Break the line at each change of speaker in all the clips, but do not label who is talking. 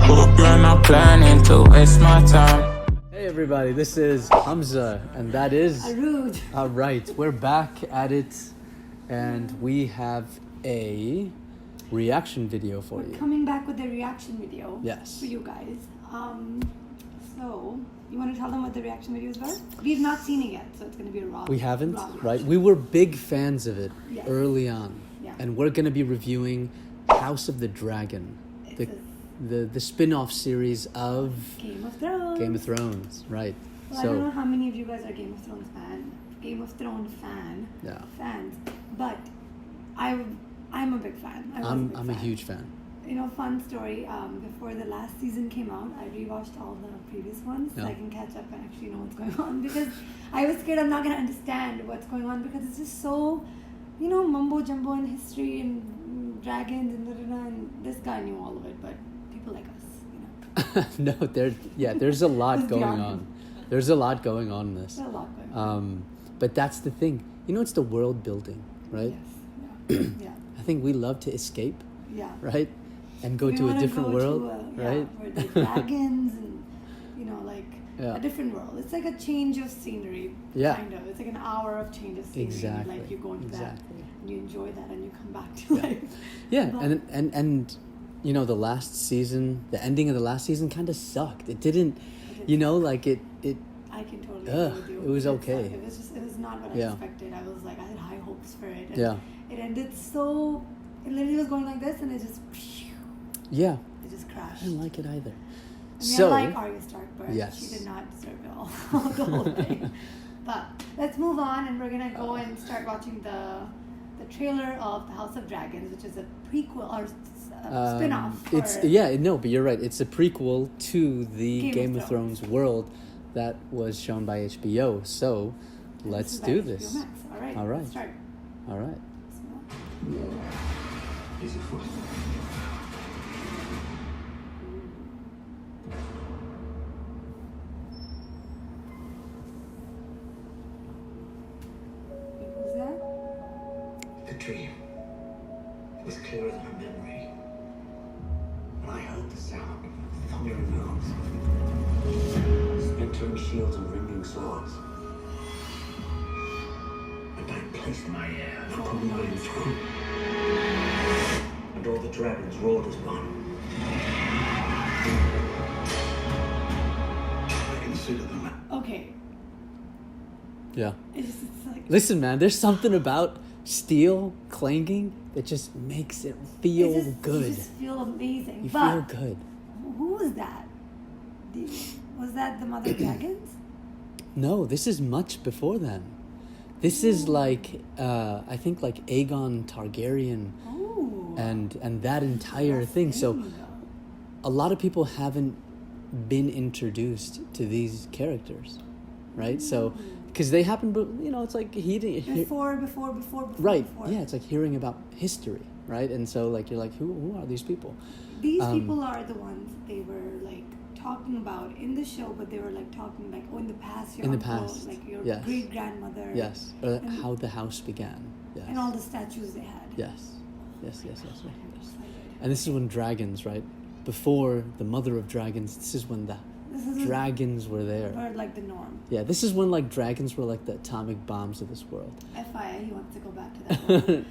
Hope you're not planning to waste my time.
Hey everybody, this is Hamza, and that is
Arud.
all right. We're back at it, and we have a reaction video for you.
Coming back with a reaction video.
Yes.
For you guys. So you want to tell them what the reaction video is about? We've not seen it yet, so it's going to be a raw.
We haven't,
raw
right?
reaction.
We were big fans of it
Yes.
early on,
Yeah.
and we're going to be reviewing House of the Dragon, the spin-off series of
Game of Thrones.
Game of Thrones, right?
Well, I don't know how many of you guys are Game of Thrones fans,
Yeah.
fans, but I'm a big fan.
I'm a huge fan.
You know, fun story. Before the last season came out, I rewatched all the previous ones so
Yeah.
I can catch up and actually know what's going on, because I was scared I'm not going to understand what's going on, because it's just so, you know, mumbo jumbo in history and dragons and and this guy knew all of it, but people like us, you know.
No, there's a lot
It's
going
beyond
on.
him.
There's a lot going on in this.
There's a lot going on.
But that's the thing. You know, it's the world building, right?
Yes. Yeah.
I think we love to escape,
Yeah.
right? And go
We
to a
wanna
different
go
world,
to
right?
Where there's dragons and, you know, like
Yeah.
a different world. It's like a change of scenery,
Yeah.
kind of. It's like an hour of change of scenery.
Exactly,
Like you go into that
exactly.
and you enjoy that and you come back to life.
Yeah,
But-
and you know, the last season, the ending of the last season kind of sucked. It didn't, you know, like it
I can totally
Ugh,
agree with you.
it was
sucked.
okay.
It was not what
Yeah.
I expected. I was like, I had high hopes for it. And
Yeah.
It ended so, it literally was going like this and it just
yeah,
crashed.
I didn't like it either.
I mean,
So
I like Arya Stark, but
Yes.
she did not deserve it all, the whole thing. But let's move on, and we're gonna go and start watching the trailer of the House of Dragons, which is a prequel or spin-off. For
but you're right. It's a prequel to the
Game
Game
of
of Thrones world that was shown by HBO. So let's
is
do
by HBO
this.
Max. All right.
All right.
Let's start.
All right.
He's a foot.
Who's that?
The dream. It was clearer than a memory. And I heard the sound of thundering hooves, splintering shields and ringing swords. And I placed my ear and put mine through. And all the dragons roared as one. I consider them.
Okay.
Yeah.
It's like
Listen, man. There's something about steel clanging that just makes it feel good.
You just feel amazing.
You
but
feel good.
who was that? Was that the Mother of Dragons?
No, this is much before then. This is like I think like Aegon Targaryen
Oh.
and that entire thing. So a lot of people haven't been introduced to these characters, right? So because they happen, but you know, it's like
Before.
right? Yeah, it's like hearing about history, right? And so like you're like, who are these people?
These people are the ones they were like talking about in the show, but they were like talking like, oh, in the past, your
In the
uncle,
past,
like your
yes.
great grandmother,
Yes, how the house began. Yes,
and all the statues they had.
yes. Yes.
Excited.
And this is when dragons, right? Before the mother of dragons, this is when the
This is
dragons were there.
or like the norm.
Yeah, this is when like dragons were like the atomic bombs of this world.
FYI, he wants to go back to that. One.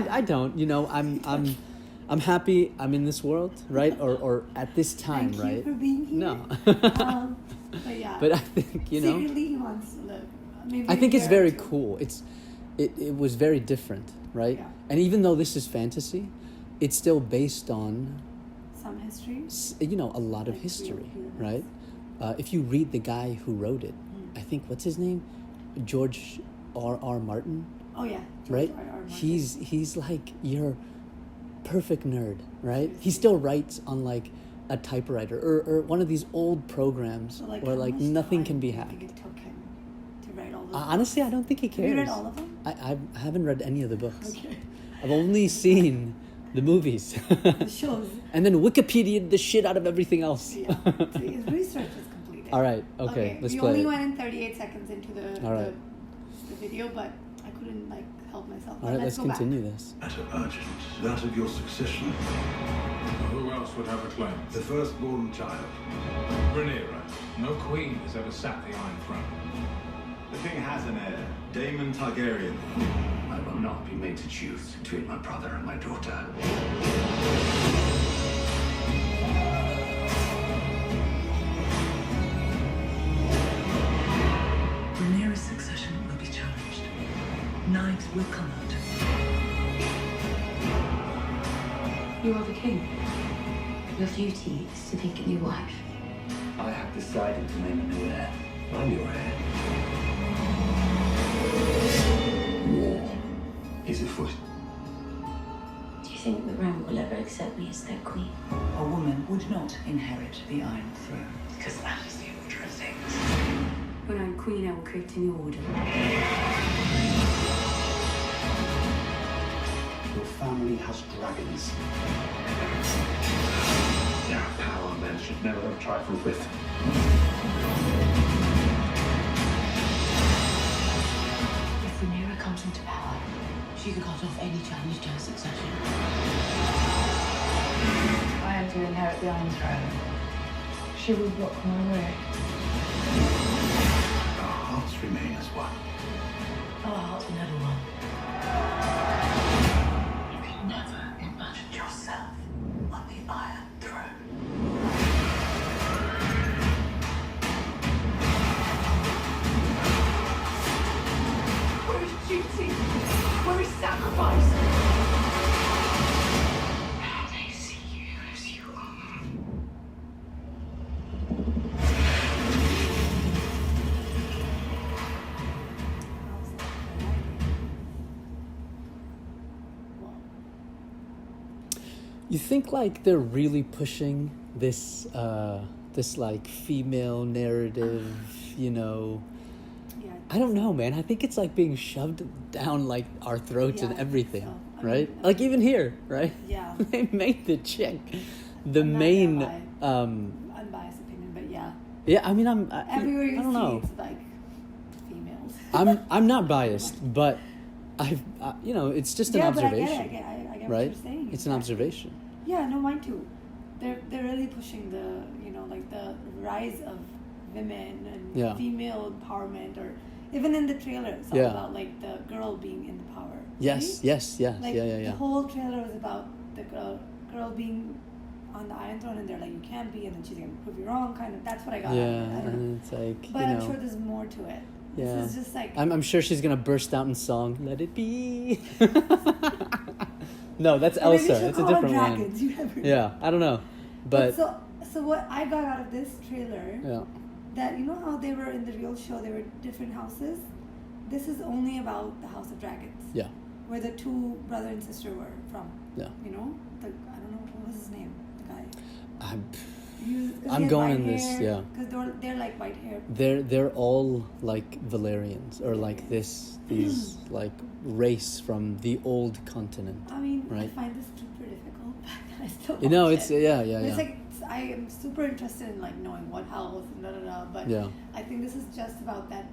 I don't, you know, I'm happy I'm in this world, right? Or at this time,
Thank
right?
you for being here.
No.
But yeah.
But I think, you know,
secretly he wants to live. Maybe
I think
a
it's
year or
very
two.
cool. It was very different, right?
Yeah.
And even though this is fantasy, it's still based on
Some history.
you know, a lot of
Like
history,
real events.
right? If you read the guy who wrote it, I think what's his name, George R.R. Martin,
Oh yeah. George
right?
R. R. Martin.
He's like your perfect nerd, right? He still writes on like a typewriter or one of these old programs
So, like,
where
how
like
much
nothing
time
can be
do you think
hacked.
It took him to write all those.
Honestly, I don't think he
Have
cares.
you read all of them?
I haven't read any of the books.
Okay.
I've only seen the movies.
The shows.
And then Wikipedia the shit out of everything else.
Yeah. So his research is completed.
All right, okay, let's
we
play
only
it.
went in 38 seconds into
All right.
the video, but I couldn't like help myself.
All right, let's
go back.
continue this.
Matter urgent, that of your succession.
Who else
would have a claim.
The firstborn child.
Rhaenyra, no queen has ever sat the Iron Throne.
The king has an heir, Daemon Targaryen. I will not be made to choose between my brother and my daughter.
Rhaenyra's succession will be challenged. Knives will come out.
You are the king. Your duty is to take a new wife.
I have decided to name a new heir. I'm your heir. War is afoot.
Do you think the realm will ever accept me as their queen?
A woman would not inherit the Iron Throne, because that is the order of things.
When I'm queen, I will create a new order.
Your family has dragons. There are power men should never have trifled with.
If Rhaenyra comes into power, she could cut off any challenge to her succession.
I am to inherit the Iron Throne. She will block my way.
Our hearts remain as one.
Our hearts were never one. You could never imagine yourself on the Iron Throne.
Where is duty? Where is sacrifice?
They see you as you are.
You think like they're really pushing this this like female narrative, you know?
Yeah.
I don't know, man. I think it's like being shoved down like our throats
Yeah,
and
I think
everything,
so. I
right?
mean,
Like even here, right?
Yeah.
They made the chick the
I'm not
main.
gonna Unbiased opinion, but yeah.
Yeah, I mean,
Everywhere you
I don't
see,
know.
it's like females.
I'm not biased, but I've you know, it's just an
Yeah, but
observation,
I get what
right?
you're saying.
It's an
exactly.
observation.
Yeah, no, mine too. They're really pushing the, you know, like the rise of women and
Yeah.
female empowerment, or even in the trailer, it's all
Yeah.
about like the girl being in the power.
Yes,
right?
yes, yes,
Like
yeah.
the whole trailer was about the girl being on the Iron Throne, and they're like, you can't be, and then she's gonna prove you wrong. Kind of. That's what I got.
Yeah,
out of it. I don't know.
and it's like,
But
you
I'm
know,
sure there's more to it.
yeah.
This is just like
I'm sure she's gonna burst out in song. Let it be. No, that's
Or maybe
Elsa.
she'll
It's a
call her
different one.
dragons, you never know.
Yeah, I don't know, but
so what I got out of this trailer,
yeah,
that you know how they were in the real show, they were different houses. This is only about the House of Dragons,
yeah,
where the two brother and sister were from.
yeah.
You know, I don't know what was his name, the guy.
I'm going in this, yeah.
Because they're like white hair.
They're all like Valerians or like these like race from the old continent.
I mean, I
Right.
find this super difficult, but I still.
You know,
watch
it's
it.
yeah.
It's like I am super interested in like knowing what house and but
Yeah.
I think this is just about that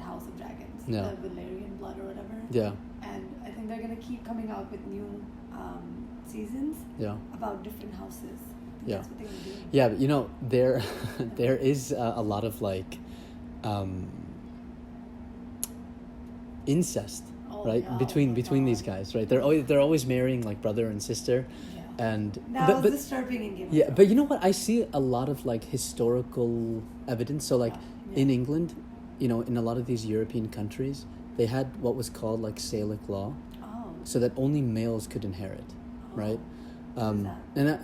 House of Dragons,
Yeah.
the Valerian blood or whatever.
Yeah,
And I think they're gonna keep coming out with new seasons
yeah.
about different houses.
Yeah.
That's what they're gonna do.
Yeah, but you know, there is a lot of like incest,
Oh,
right?
yeah,
between
oh my
between these
God.
guys, right? They're always marrying like brother and sister,
Yeah.
and
That was disturbing in Game of
yeah,
Thrones.
but you know what? I see a lot of like historical evidence. So like
Yeah.
in England, you know, in a lot of these European countries, they had what was called like Salic law,
Oh.
so that only males could inherit, right?
What is that?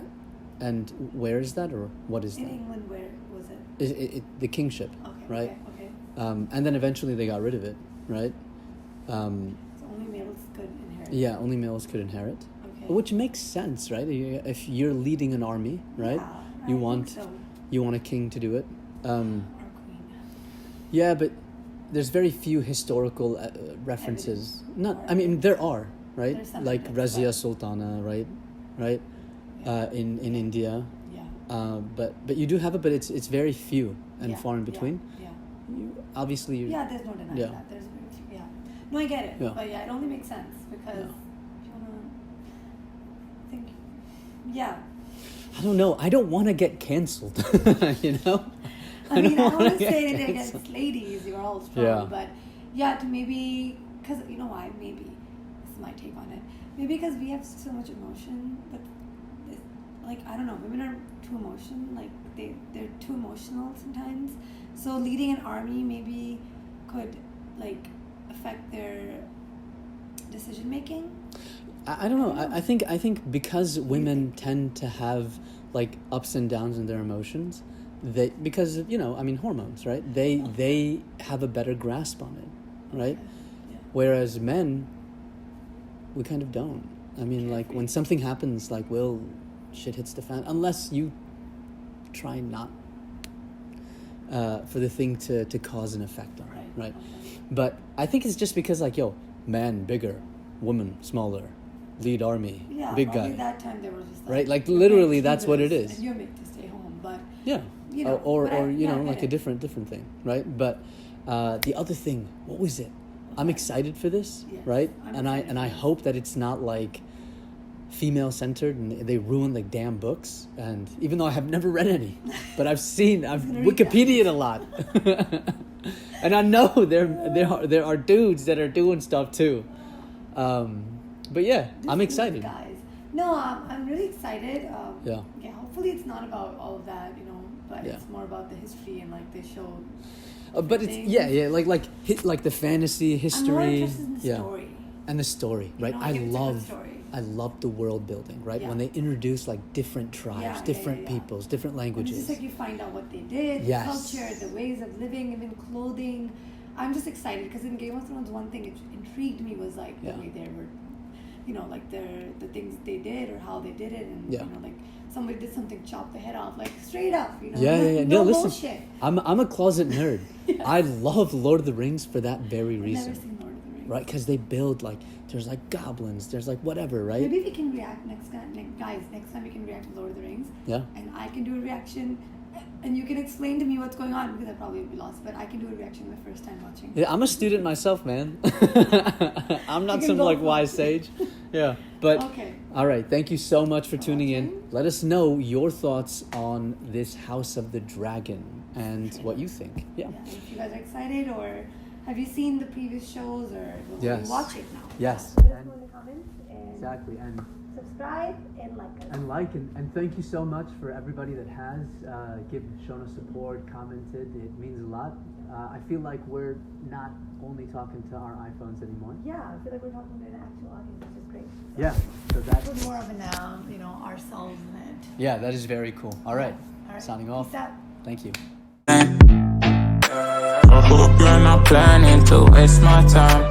And where is that, or what is
In
that?
England, where was it?
The kingship,
Okay.
right?
Okay.
And then eventually they got rid of it, right?
So only males could inherit.
Yeah, only males could inherit,
Okay.
which makes sense, right? If you're leading an army, right?
Yeah, I
you
think
want
so.
you want a king to do it.
Or queen.
Yeah, but there's very few historical references.
Evidence.
Not,
Or
I mean, there are, right?
There's some
Like
evidence,
Razia
but-
Sultana, right? In India,
Yeah.
but you do have it, but it's very few and
Yeah,
far in
yeah,
between.
Yeah.
Obviously,
Yeah, there's no denying
Yeah.
that. There's very few. Yeah. No, I get it.
Yeah.
But yeah, it only makes sense because
Yeah.
if you wanna think, yeah.
I don't know. I don't want to get canceled. You know.
I mean, I don't want to
get
say anything
canceled.
against ladies. You're all strong,
Yeah.
but yeah, to maybe because you know why? Maybe this is my take on it. Maybe because we have so much emotion, but it's, like I don't know, women are too they're too emotional sometimes. So leading an army maybe could like affect their decision making.
I don't know. I think because women tend to have like ups and downs in their emotions, because you know, I mean, hormones, right? They have a better grasp on it, right?
Yeah.
Whereas men, we kind of don't. I mean, like when something happens, like shit hits the fan. Unless you try not for the thing to cause an effect on it, right? But I think it's just because like, man bigger, woman smaller, lead army,
Yeah,
big
probably
guy.
that time they were just like,
Right, like
"You're
literally
made to
that's
do
what it
this,
is.
and you're made to stay home, but
Yeah,
you know,
or
but I
you know,
get
like a
it.
different thing, right? But the other thing, what was it? I'm excited for this,
Yes,
right?
I'm
And I
excited for this.
hope that it's not like female centered and they ruin like damn books. And even though I have never read any, but I've
gonna read
Wikipedia'd a lot, and I know there are dudes that are doing stuff too. But yeah, I'm
Just
excited.
guys. No, I'm really excited.
Yeah.
Yeah. Hopefully, it's not about all of that, you know, but
Yeah.
it's more about the history and like they show.
But it's
things.
like the fantasy
I'm more
history,
interested in the story.
and the story, right?
know,
I
like, it's a good
love
story.
I love the world building, right?
Yeah.
When they introduce like different tribes,
Yeah,
different
yeah.
peoples, different
And it's
languages.
just like you find out what they did,
Yes.
the culture, the ways of living, even clothing. I'm just excited because in Game of Thrones, one thing that intrigued me was like
Yeah.
the way they were, you know, like the things they did or how they did it, and
Yeah.
you know, like somebody did something, chop the head off, like straight up, you know.
Yeah.
No
No, listen,
bullshit.
I'm a closet nerd. I love Lord of the Rings for that very
I've
reason,
never seen Lord of the Rings.
right? Because they build like there's like goblins, there's like whatever, right?
Maybe we can react next time, guys. Next time we can react to Lord of the Rings.
Yeah.
And I can do a reaction, and you can explain to me what's going on because I probably would be lost. But I can do a reaction the first time watching.
Yeah, I'm a student myself, man. I'm not
You can
some
go
like
for
wise
it.
sage. Yeah, but
Okay.
all right. Thank you so much for tuning in.
watching.
Let us know your thoughts on this House of the Dragon and what you think. Yeah.
Yeah, if you guys are excited, or have you seen the previous shows, or will
Yes.
you watch it now?
Yes.
Let us know in the comments and
Exactly. And
subscribe and like us.
and thank you so much for everybody that has shown us support, commented. It means a lot. I feel like we're not only talking to our iPhones anymore.
Yeah, I feel like we're talking to an actual audience, which is great. So
Yeah. So that's
put more of an ourselves in it.
yeah, that is very cool. All right.
All right.
Signing off.
Peace out.
Thank you.
I hope you're not planning to waste my time.